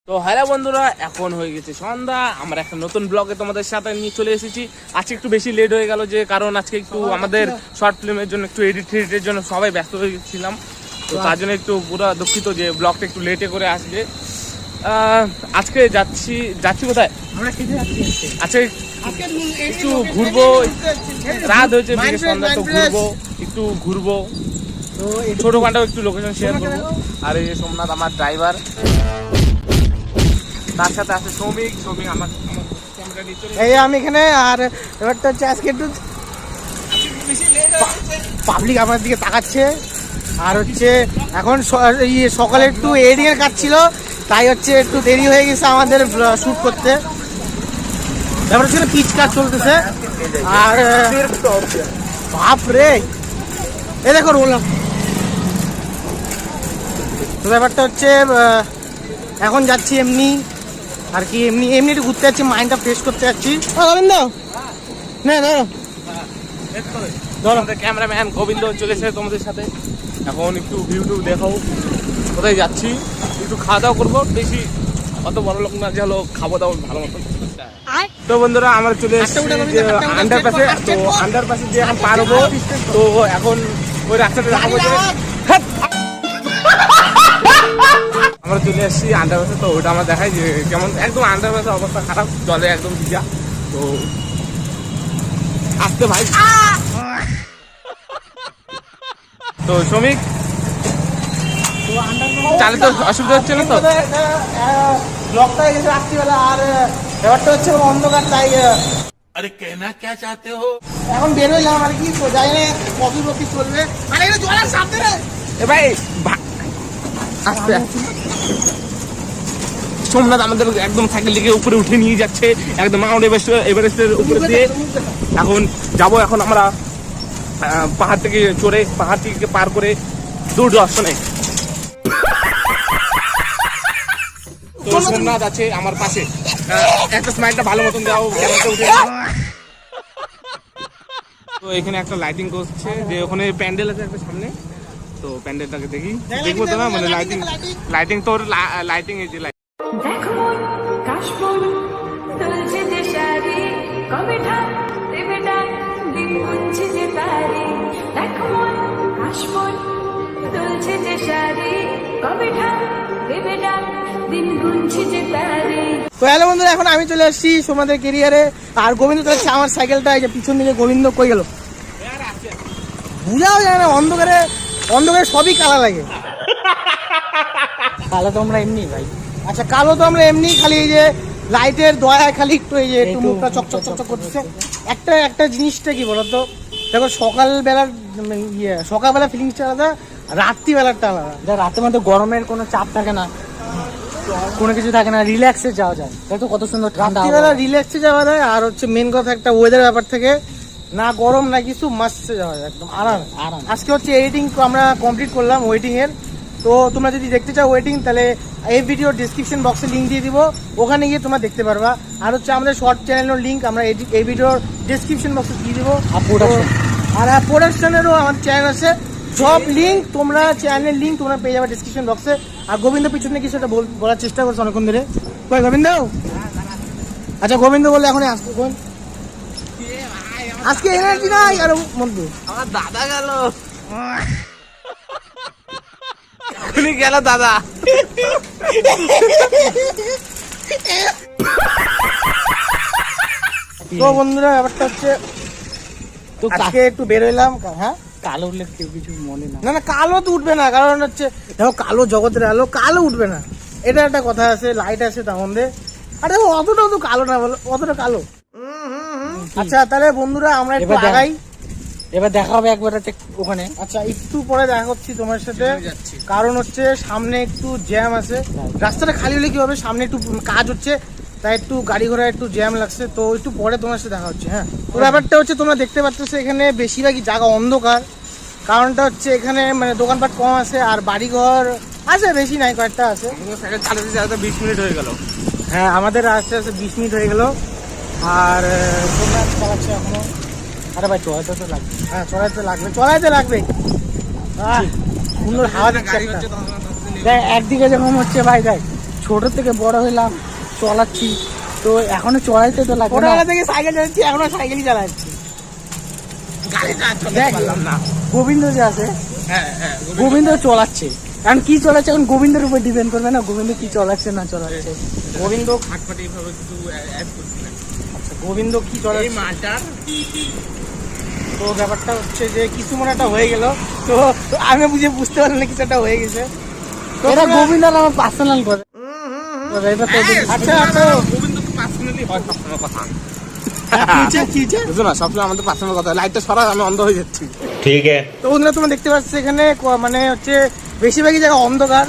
তো হ্যালো বন্ধুরা, এখন হয়ে গেছে সন্ধ্যা। আমরা একটা নতুন ব্লগে তোমাদের সাথে নিয়ে চলে এসেছি। আজকে একটু বেশি লেট হয়ে গেল, যে কারণ আজকে একটু আমাদের শর্ট ফিল্মের জন্য একটু এডিটের জন্য সবাই ব্যস্ত হয়ে গেছিলাম। তো তার জন্য একটু পুরো দুঃখিত যে ব্লগটা একটু লেটে করে আসবে। আজকে যাচ্ছি কোথায়? আজকে একটু ঘুরবো, রাত হয়েছে, সন্ধ্যা, তো একটু ঘুরবো। ছোটখাটো একটু লোকেশন শেয়ার করবো। আর এই সোমনাথ আমার ড্রাইভার, তার সাথে আছে শ্রমিক আমার ক্যামেরা নিয়ে চলে। এই আমি এখানে। আর ব্যাপারটা হচ্ছে আজকে একটু পাবলিক আমার দিকে তাকাচ্ছে। আর হচ্ছে এখন সকালে একটু এডিং এর কাজ ছিল, তাই হচ্ছে একটু দেরি হয়ে গেছে আমাদের শুট করতে। ব্যাপার হচ্ছে পিচ কাজ চলতেছে। আর বাপ রে, এ দেখো রোল। তো ব্যাপারটা হচ্ছে এখন যাচ্ছি এমনি আর কি, এমনি একটু ঘুরতে যাচ্ছি, মাইন্ডটা ফ্রেশ করতে যাচ্ছি। গোবিন্দ না ধরো, ক্যামেরাম্যান গোবিন্দ চলে এসেছে তোমাদের সাথে। এখন একটু ভিউ দেখাও, কোথায় যাচ্ছি, একটু খাওয়া দাওয়া করবো। বেশি অত বড় লোক না যে হলো খাবো দাওয়া ভালো মতো। তো বন্ধুরা, আমরা চলে এসেছি আন্ডারপাসে। তো আন্ডারপাসে দিয়ে এখন পার হবো। তো এখন ওই রাস্তাটা দেখাবো যে আমরা চলে এসেছি আন্ডারপাসে। তো ওটা আমরা দেখাই যে কেমন একদম আন্ডারপাসের অবস্থা খারাপ, জলে একদম ভিজা। তো আসতে ভাই। তো শ্রমিক চালে তো অসুবিধা হচ্ছে না তো? ব্লকটা গেছে রাত্রিবেলা, আর ব্যাপারটা হচ্ছে অন্ধকার, তাই আরে কেনা কে চাতে হো। এখন বের হইলাম আর কি। তো যাই না, কফি চলবে। আরে এটা জলের সাথে রে এ ভাই আসতে। সোমনাথ আমাদের একদম সাইকেল থেকে উপরে উঠে নিয়ে যাচ্ছে, একদম মাউন্ট এভারেস্টের উপরে দিয়ে। এখন যাবো এখন আমরা পাহাড় থেকে চড়ে, পাহাড় থেকে পার করে দূরদর্শনে। তো সোমনাথ আছে আমার পাশে, একটা স্মাইলটা ভালো মতন দাও, ক্যামেরাটা উঠে। তো এখানে একটা লাইটিং করছে, যে ওখানে প্যান্ডেল আছে একটা সামনে। তো প্যান্ডেলটাকে দেখবো তো না, মানে লাইটিং তোর লাইটিং এই যে দেখো কাশবন তুলছে যে শাড়ি, কবে ঠাক দেবে ডাক, দিন গুনছে যে তারি। দেখো কাশবন তুলছে যে শাড়ি, কবে ঠাক দেবে ডাক, দিন গুনছে যে তারি। তো হ্যালো বন্ধুরা, এখন আমি চলে আসছি তোমাদের কেরিয়ারে। আর গোবিন্দ চালাচ্ছে আমার সাইকেলটা। এই যে পিছন দিকে গোবিন্দ কই গেল বুঝাও যায় না, অন্ধকারে সবই কালা লাগে। কালো তো আমরা এমনি ভাই। আচ্ছা, কালো তো আমরা এমনি, খালি এই যে লাইটের দয়ায় খালি একটু এই যে একটু মুখটা চকচক করতেছে। একটা জিনিসটা কি বলতো, দেখো সকালবেলা ফিলিংসটা আলাদা, রাত্রিবেলাটা আলাদা। রাতের মধ্যে গরমের কোনো চাপ থাকে না, কোনো কিছু থাকে না, রিল্যাক্সে যাওয়া যায়। দেখো কত সুন্দর ঠান্ডা, রাত্রিবেলা রিল্যাক্সে যাওয়া যায়। আর হচ্ছে মেন কথা, একটা ওয়েদার ব্যাপার থেকে, না গরম না কিছু, মাস্টে যাওয়া যায় একদম আরাম। আজকে হচ্ছে এডিটিং আমরা কমপ্লিট করলাম ওয়েটিং এর। তো তোমরা যদি দেখতে চাও ওয়েটিং, তাহলে এই ভিডিওর ডিসক্রিপশন বক্সে লিঙ্ক দিয়ে দিব, ওখানে গিয়ে তোমরা দেখতে পারবা। আর হচ্ছে আমাদের শর্ট চ্যানেলের লিঙ্ক আমরা এই ভিডিওর ডিসক্রিপশন বক্সে দিয়ে দিব। আর প্রোডাকশনেরও আমার চ্যানেল আছে, সব লিঙ্ক তোমরা চ্যানেলের লিঙ্ক তোমরা পেয়ে যাবে ডিসক্রিপশন বক্সে। আর গোবিন্দ পিছনে কিছু একটা বলার চেষ্টা করছে অনেকক্ষণ ধরে। কই গোবিন্দ? আচ্ছা, গোবিন্দ বললে এখন আসতে আজকে এনার্জি নাই। আর বন্ধু আমার দাদা গেল, গেল দাদা। তো বন্ধুরা, ব্যাপারটা হচ্ছে আজকে একটু বের হইলাম। হ্যাঁ, কালো উঠলে কেউ কিছু মনে না, কালো তো উঠবে না, কারণ হচ্ছে দেখো কালো জগতের আলো, কালো উঠবে না, এটা একটা কথা আছে। লাইট আছে তার মধ্যে। আরে অতটাও তো কালো না, বলো অতটা কালো। আচ্ছা তাহলে বন্ধুরা, আমরা একটু আগাই, এবার দেখা হবে একবার ওখানে। আচ্ছা, একটু পরে দেখা হচ্ছে তোমার সাথে, কারণ হচ্ছে সামনে একটু জ্যাম আছে। রাস্তাটা খালি হলে কি হবে, সামনে একটু কাজ হচ্ছে, তাই একটু গাড়ি ঘোড়া একটু জ্যাম লাগছে। তো একটু পরে তোমার সাথে দেখা হচ্ছে। হ্যাঁ, তো ব্যাপারটা হচ্ছে তোমরা দেখতে পাচ্ছ এখানে বেশিরভাগই জায়গা অন্ধকার। কারণটা হচ্ছে এখানে মানে দোকানপাট কম আছে, আর বাড়িঘর আছে বেশি নাই, কয়েকটা আছে। 20 মিনিট হয়ে গেল। হ্যাঁ, আমাদের আসতে আসতে 20 মিনিট হয়ে গেল। আর তোমরা চালাচ্ছে এখনো। আরে ভাই, চড়াইতে তো লাগবে। হ্যাঁ, চড়াইতে লাগবে। সুন্দর হাওয়া দিচ্ছে। একদিকে যেরকম হচ্ছে ভাই, দেখ ছোট থেকে বড় হইলাম, চলাচ্ছি, তো এখনো চড়াইতে তো লাগে। ছোটবেলা থেকে সাইকেল চালাচ্ছি, এখনো সাইকেলই চালাচ্ছি। গাড়িটা চলে দেখ, পারলাম না। গোবিন্দ যে আছে, হ্যাঁ, গোবিন্দ চলাচ্ছে, এখন কি চলাচ্ছে এখন গোবিন্দের উপর ডিপেন্ড করবে না, গোবিন্দ কি চলাচ্ছে না চলাচ্ছে। গোবিন্দ খাটপাটি ভাবে কিছু অ্যাড করছিলেন। আচ্ছা, গোবিন্দ কি এই চলাচ্ছে, মালটার তো ব্যাপারটা হচ্ছে যে কিছু মনে একটা হয়ে গেল, তো আমি বুঝতে পারলাম না কিছু একটা হয়ে গেছে। তো এটা গোবিন্দ আর আমার পার্সোনাল করে। আচ্ছা, তো গোবিন্দ তো পার্সোনালি হয় সবসময় কথা। কি বুঝো না, সবসময় আমাদের পার্সোনাল কথা। লাইটটা সরা, আমি অন্ধ হয়ে যাচ্ছি। ठीक है। তো বন্ধুরা তোমরা দেখতে পাচ্ছ এখানে মানে হচ্ছে বেশিরভাগই জায়গা অন্ধকার,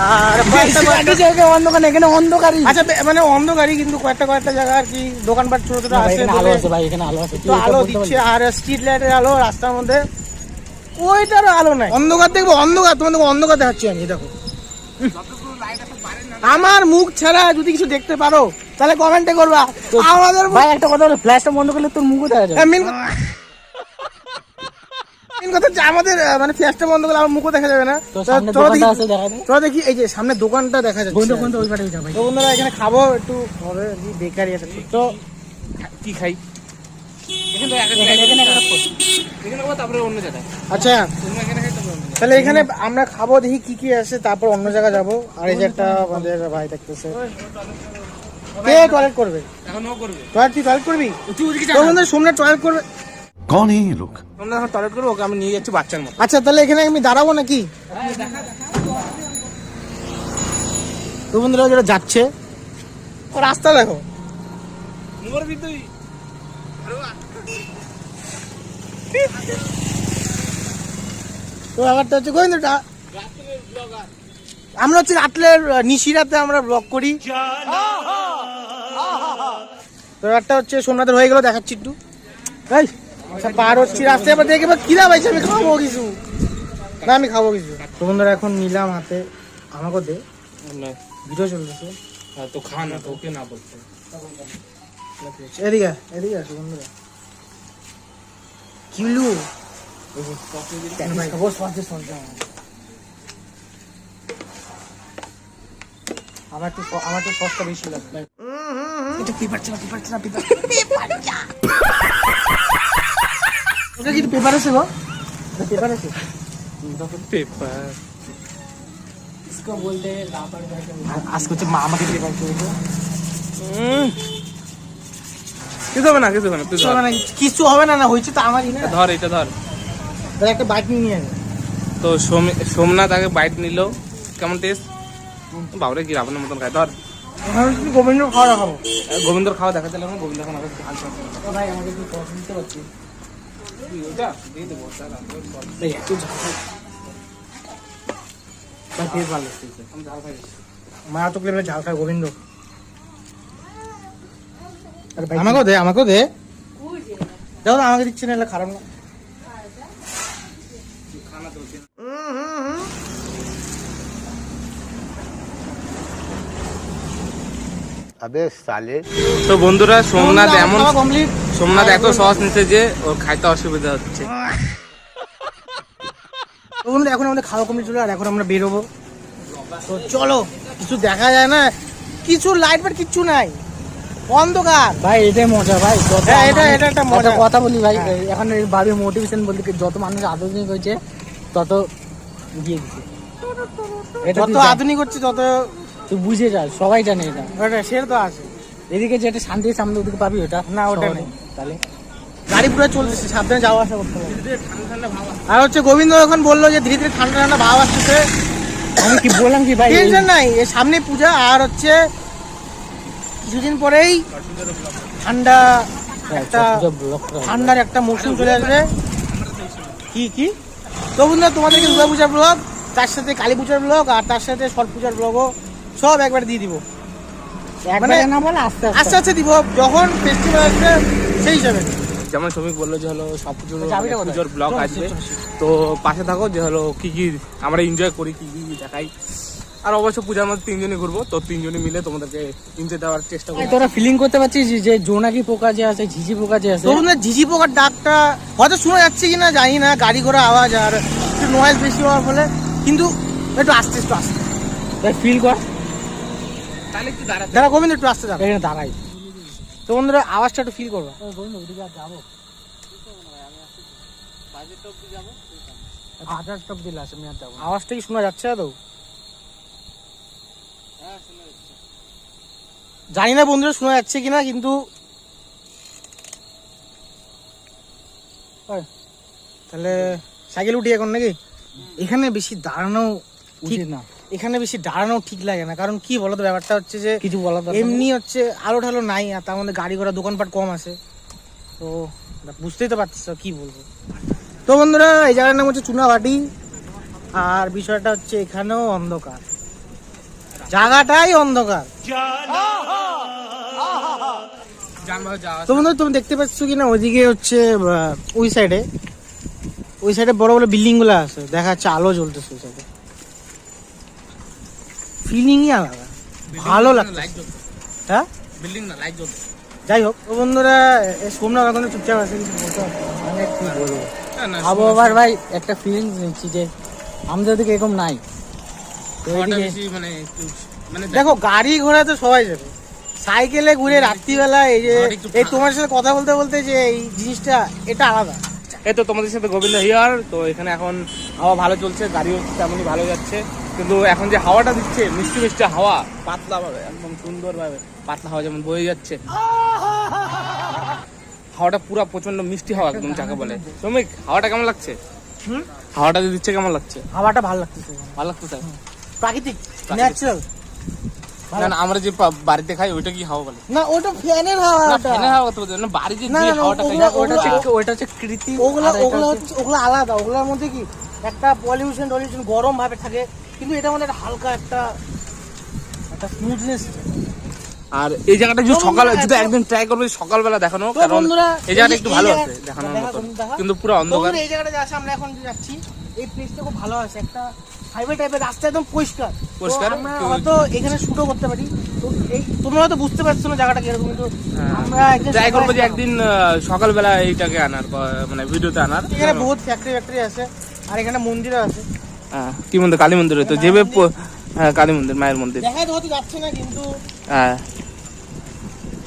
আর কয়েকটা জায়গায় অন্ধকার, এখানে অন্ধকারই। আচ্ছা, মানে অন্ধকারই, কিন্তু কয়েকটা জায়গা আর কি দোকানপাট ছোট ছোট আছে, আলো আছে ভাই, এখানে আলো আছে। তো আলো দিচ্ছে, আর স্ট্রিট লাইটের আলো রাস্তার মধ্যে, ওইটারও আলো নাই। অন্ধকার দেখবো, অন্ধকার তোমাদের অন্ধকার দেখাচ্ছি আমি, দেখো আমার মুখ ছাড়া যদি কিছু দেখতে পারো তাহলে কমেন্টে করবা। আমাদের ভাই একটা কথা বলো, ফ্ল্যাশটা বন্ধ করলে তোর মুখও দেখা যাবে। মেন কথা হচ্ছে আমাদের মানে ফ্ল্যাশটা বন্ধ করলে আমার মুখও দেখা যাবে না। তো সামনে দোকানটা আছে, দেখা যায়। চলো দেখি, এই যে সামনে দোকানটা দেখা যাচ্ছে। কোনটা ওই পাটে যা ভাই। তো বন্ধুরা এখানে খাবো একটু, হবে বেকারি আছে, তো কি খাই? এখানে তারপরে অন্য জায়গায়। আচ্ছা এখানে খাই তারপরে অন্য জায়গায়। তাহলে এখানে আমরা খাবো, দেখি কি কি আছে, তারপর অন্য জায়গায় যাবো। আর এই যে একটা আমাদের ভাই দেখতেছে, কে টয়লেট করবে? এখন ও করবে। তুই টয়লেট করবি? তুই ওদিকে যা তো না। বন্ধুরা সোমনাথ টয়লেট করবে। कौन है ये लोग? আমরা এখন টয়লেট করবো, ওকে আমি নিয়ে যাচ্ছি বাচ্চার মতো। আচ্ছা, তাহলে এখানে আমি দাঁড়াবো নাকি? তো বন্ধুরা যেটা যাচ্ছে, ও রাস্তা দেখো। তো ব্যাপারটা হচ্ছে গোবিন্দটা, আমরা হচ্ছে রাত্রের নিশিরাতে আমরা ব্লগ করি। তো ব্যাপারটা হচ্ছে সোমনাথের হয়ে গেল, দেখাচ্ছি একটু। এই আচ্ছা, পার হচ্ছি রাস্তায়, এবার দেখে খিদা পাইছে, আমি খাবো কিছু না, আমি খাবো কিছু। তো বন্ধুরা এখন নিলাম হাতে, আমাকে দে, ভিডিও চলতেছে। তো খা না, তো ওকে না বলতে। এদিকে এদিকে আসো বন্ধুরা, কিলু আমার তো সস্তা বেশি লাগবে। এটা পেপার ছিল, ওটা কি পেপার আছে গো? পেপার আছে, পেপার इसको बोलते हैं राबर। আজকে হচ্ছে মা আমাকে পেপার চলছে, কিছু হবে না, কিছু হবে না, তুই ধর। কিছু হবে না, না হয়েছে তো আমারই না। ধর, এটা ধর। তাহলে একটা বাইক নিয়ে আয়। তো সোমনাথ আগে বাইট নিল, কেমন টেস্ট? বাবরে কি রাবণের মতন খায়। ধর, গোবিন্দ খাওয়া খাবো। গোবিন্দর খাওয়া দেখাতে লাগবে, গোবিন্দ এখন আগে ঝাল খাবে। ভাই আমাকে একটু পছন্দ দিতে পারছি? ওটা দিয়ে দেবো, এই একটু ঝাল খাই। ভাই পেট ভালো লাগছে, আমি ঝাল খাই। মারাত্মক লেভেলে ঝাল খায় গোবিন্দ। আমাকেও দে, আমাকেও দে, দেখো না, আমাকে দিচ্ছে না, এলে খারাপ না। अबे साले। তো বন্ধুরা, সোমনাথ কমপ্লিট। সোমনাথ এত সহজ নিতে যে ওর খাইতে অসুবিধা হচ্ছে। তো বন্ধুরা এখন আমাদের খাওয়া কমপ্লিট হলো, আর এখন আমরা বেরোবো। তো চলো, কিছু দেখা যায় না, কিছু লাইট বাট কিচ্ছু নাই, অন্ধকার। ভাই এটাই মজা ভাই। হ্যাঁ, এটা একটা মজা। কথা বলি ভাই, এখন ভাবি মোটিভেশন বলতে কি, যত মানুষ আধুনিক হয়েছে তত দিয়ে দিচ্ছে। এটা যত আধুনিক হচ্ছে তত তুই বুঝে যা, সবাই জানে এটা। সেটা তো আছে। এদিকে যেটা শান্তির সামনে, ওদিকে পাবি ওটা না, ওটা শহরে। নেই। তাহলে গাড়ি পুরো চলতেছে, সাবধানে যাওয়া আসা করতে হবে। আর হচ্ছে গোবিন্দ এখন বললো যে ধীরে ধীরে ঠান্ডা ঠান্ডা ভাব আসতেছে। আমি কি বললাম কি ভাই, টেনশন নাই, এর সামনে পূজা, আর হচ্ছে কিছুদিন পরেই ঠান্ডা একটা ঠান্ডার একটা মৌসুম চলে আসবে। কি কি তো বন্ধুরা, তোমাদেরকে দুর্গা পূজার ব্লগ, তার সাথে কালী পূজার ব্লগ, আর তার সাথে ছট পূজার ব্লগও সব একবার দিয়ে দিব। মানে না বলে আস্তে আস্তে আস্তে দিব, যখন ফেস্টিভ্যাল আসবে সেই হিসাবে। যেমন শ্রমিক বললো যে হলো সব পুজোর চাবিটা কোথায়? পুজোর ব্লগ আসবে, তো পাশে থাকো যে হলো কি কি আমরা এনজয় করি, কি কি দেখাই। আর অবশ্য পূজার মধ্যে 3 জনই ঘুরবো, তো 3 জনই মিলে তোমাদেরকে এনজয় দেওয়ার চেষ্টা করবো। তোরা ফিলিং করতে পারছিস যে জোনাকি পোকা যে আছে, ঝিঝি পোকা যে আছে, তো বন্ধুরা, ঝিঝি পোকার ডাকটা হয়তো শোনা যাচ্ছে কিনা জানি না, গাড়ি ঘোড়া আওয়াজ আর একটু নয়েজ বেশি হওয়ার ফলে, কিন্তু একটু আস্তে একটু আস্তে ফিল কর। তাহলে একটু দাঁড়াতে দাঁড়া গোবিন্দ, একটু আসতে দাঁড়া। এখানে দাঁড়াই। তো বন্ধুরা আওয়াজটা একটু ফিল করবা। গোবিন্দ ওদিকে আর যাবো, বাজেট অবধি যাবো। বাজার টপ দিলে আসে, আমি আর যাবো না। আওয়াজটা কি শোনা যাচ্ছে তো? হ্যাঁ শোনা যাচ্ছে। জানি না বন্ধুরা শোনা যাচ্ছে কিনা, কিন্তু ওই, তাহলে সাইকেল উঠি এখন নাকি? এখানে বেশি দাঁড়ানো ঠিক উচিত না। এখানে বেশি দাঁড়ানো ঠিক লাগে না, কারণ কি বলতো ব্যাপারটা হচ্ছে যে কিছু বলার দরকার এমনি হচ্ছে আলো ঠালো নাই, আর তার মধ্যে গাড়ি ঘোড়া দোকানপাট কম আছে, তো বুঝতেই তো পারছিস কি বলবো। তো বন্ধুরা এই জায়গার নাম হচ্ছে চুনাভাটি, আর বিষয়টা হচ্ছে এখানেও অন্ধকার, জায়গাটাই অন্ধকার। যানবাহন যাওয়া তো বন্ধুরা তুমি দেখতে পাচ্ছ কিনা ওইদিকে হচ্ছে ওই সাইডে বড় বড় বিল্ডিং গুলো আছে, দেখা যাচ্ছে আলো জ্বলতেছে ওই সাইডে, ফিলিংই আলাদা, ভালো লাগছে। লাইট জ্বলছে, হ্যাঁ বিল্ডিং না লাইট জ্বলছে। যাই হোক, তো বন্ধুরা সোমনাথ এখন চুপচাপ আছে, কিছু বলতে হবে না। মানে কি বলবো, না, না, আবহাওয়ার ভাই একটা ফিলিংস নিচ্ছি যে আমাদের ওদিকে এরকম নাই। তো হাওয়াটা এদিকে বেশি মানে একটু মানে দেখো গাড়ি ঘোড়া তো সবাই যাবে, সাইকেলে ঘুরে রাত্রিবেলা এই যে আমার একটু এই তোমার সাথে কথা বলতে বলতে যে এই জিনিসটা এটা আলাদা। এই তো তোমাদের সাথে গোবিন্দ হিয়ার। তো এখানে এখন হাওয়া ভালো চলছে, গাড়িও তেমনই ভালো যাচ্ছে, কিন্তু এখন যে হাওয়াটা দিচ্ছে মিষ্টি মিষ্টি হাওয়া, পাতলা ভাবে একদম সুন্দর ভাবে পাতলা হাওয়া যেমন বয়ে যাচ্ছে, হাওয়াটা পুরো প্রচন্ড মিষ্টি হাওয়া একদম যাকে বলে। শ্রমিক হাওয়াটা কেমন লাগছে? হাওয়াটা যে দিচ্ছে কেমন লাগছে? হাওয়াটা ভালো লাগতেছে, ভালো লাগছে স্যার? প্রাকৃতিক ন্যাচারাল। না না, আমরা যে বাড়িতে খাই ওইটা কি হাওয়া বলে? না ওটা ফ্যানের হাওয়া, না, ওটা ফ্যানের হাওয়া কথা বলতে না, বাড়ি যে না, যে না, হাওয়াটা খাই ওগুলা- ওটা ওইটা হচ্ছে কৃত্রিম, ওগুলা আর এটা ওগুলা হচ্ছে- হচ্ছে ওগুলা আলাদা, ওগুলার মধ্যে কি একটা পলিউশন গরম ভাবে থাকে, কিন্তু এটার মধ্যে একটা হালকা একটা স্মুথনেস। আর এই জায়গাটা যদি তো সকাল বন্ধুরা, যদি একদিন ট্রাই করবে সকালবেলা দেখানো, তো কারণ বন্ধুরা, এই জায়গাটা এই- একটু এই ভালো জায়গা- আছে দেখানোর দেখা মতো, করুন, দেখা। কিন্তু পুরো অন্ধকার। বন্ধুরা, এই জায়গাটা যে আছে আমরা এখন যে যাচ্ছি, এই প্লেসটা খুব ভালো আছে, একটা হাইওয়ে টাইপের রাস্তা, একদম পরিষ্কার পরিষ্কার? তো আমরা তো- হয়তো এখানে শুটও করতে পারি। তো এই তোমরা হয়তো বুঝতে পারছো না জায়গাটা কিরকম, কিন্তু আমরা একদিন ট্রাই করবো যে সকালে- একদিন সকালবেলা এইটাকে আনার মানে ভিডিওতে আনার। এখানে বহুত ফ্যাক্টরি আছে, আর এখানে মন্দিরও আছে। কি মন্দির? কালী মন্দির হতো যেভাবে হ্যাঁ কালী মন্দির, মায়ের মন্দির। দেখা তো হয়তো যাচ্ছে না, কিন্তু হ্যাঁ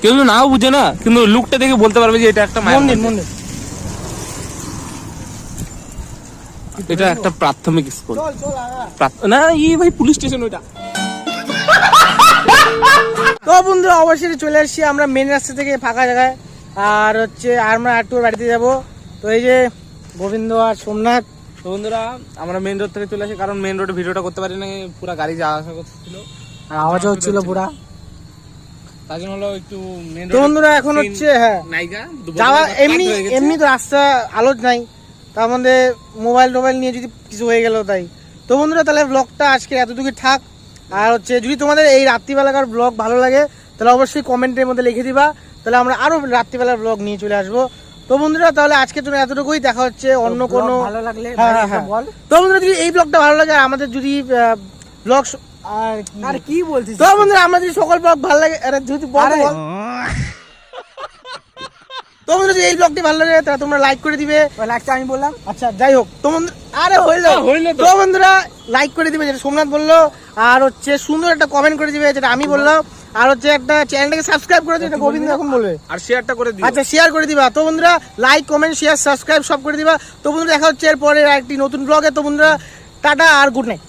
কেউ যদি নাও বুঝে না, কিন্তু লুকটা দেখে বলতে পারবে যে এটা একটা মায়ের মন্দির মন্দির। মন্দির। এটা একটা প্রাথমিক স্কুল। চল চল আগা। না এই ভাই পুলিশ স্টেশন ওইটা। তো বন্ধুরা অবশ্যই চলে আসছি আমরা মেন রাস্তা থেকে ফাঁকা জায়গায়, আর হচ্ছে আমরা একটু বাড়িতে যাব। তো এই যে গোবিন্দ আর সোমনাথ, তো বন্ধুরা আমরা মেইন রোড থেকে চলে আসি, কারণ মেইন রোডে ভিডিওটা করতে পারি না, পুরো গাড়ি যাওয়া আসা করছিল, আর আওয়াজও হচ্ছিল পুরা। তার জন্য হলো একটু মেইন তো বন্ধুরা এখন হচ্ছে হ্যাঁ নাইগা যাওয়া এমনি তো রাস্তা আলো নাই, তার মধ্যে মোবাইল টোবাইল নিয়ে যদি কিছু হয়ে গেল তাই। তো বন্ধুরা তাহলে ব্লগটা আজকে এতটুকু থাক, আর হচ্ছে যদি তোমাদের এই রাত্রিবেলাকার ব্লগ ভালো লাগে তাহলে অবশ্যই কমেন্টের মধ্যে লিখে দিবা, তাহলে আমরা আরো রাত্রিবেলার ব্লগ নিয়ে চলে আসবো। তো বন্ধুরা তাহলে আজকের জন্য এতটুকুই, দেখা হচ্ছে অন্য তো কোনো vlog ভালো লাগলে হ্যাঁ, ভাই হ্যাঁ, একটা বল। তো বন্ধুরা যদি এই ব্লগটা ভালো লাগে, আর আমাদের যদি ব্লগ আর কি বলছিস? তো বন্ধুরা আমরা যদি সকল ব্লগ ভালো লাগে, আরে যদি বল আরে। বল। তো বন্ধুরা যদি এই ব্লগটি ভালো লাগে তাহলে তোমরা লাইক করে দিবে। লাগছে আমি বললাম। আচ্ছা যাই হোক, তো বন্ধুরা আরে হইলো হইলো তো। তো বন্ধুরা লাইক করে দিবে যেটা সোমনাথ বললো, আর হচ্ছে সুন্দর একটা কমেন্ট করে দিবে যেটা আমি বললাম, আর হচ্ছে একটা চ্যানেলটাকে সাবস্ক্রাইব করে দিবে যেটা গোবিন্দ এখন বলবে। আর শেয়ারটা করে দিও। আচ্ছা শেয়ার করে দিবা। তো বন্ধুরা লাইক কমেন্ট শেয়ার সাবস্ক্রাইব সব করে দিবা। তো বন্ধুরা দেখা হচ্ছে এরপরে আরেকটি নতুন ব্লগে। তো বন্ধুরা টাটা আর গুড নাইট।